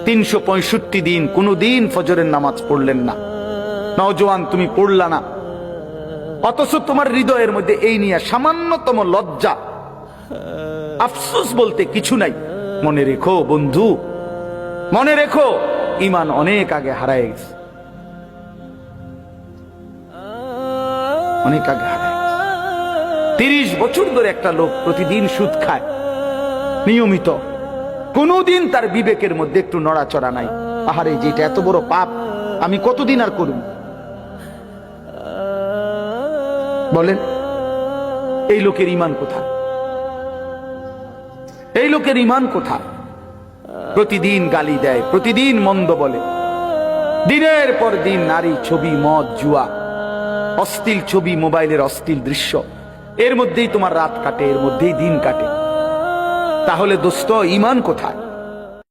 365 দিন কোনদিন ফজরের নামাজ পড়লেন না। নওজোয়ান, তুমি পড়লা না, অথচ তোমার হৃদয়ের মধ্যে এই নিয়ে সামান্যতম লজ্জা, আফসোস বলতে কিছু নাই। মনে রেখো বন্ধু, মনে রেখো, ঈমান অনেক আগে হারায় গেছে, অনেক আগে হারায় গেছে। 30 বছর ধরে একটা লোক প্রতিদিন সুদ খায় নিয়মিত, কোনদিন তার বিবেকের মধ্যে একটু নড়াচড়া নাই। আহারে, যেটা এত বড় পাপ, আমি কতদিন আর করব? বলেন, এই লোকের ঈমান কোথায়? এই লোকের ঈমান কোথায়? প্রতিদিন গালি দেয়, প্রতিদিন মন্দ বলে, দিনের পর দিন নারী ছবি, মদ, জুয়া, অশ্লীল ছবি, মোবাইলের অশ্লীল দৃশ্য, এর মধ্যেই তোমার রাত কাটে, এর মধ্যেই দিন কাটে। তাহলে দোস্ত, ঈমান কোথায়?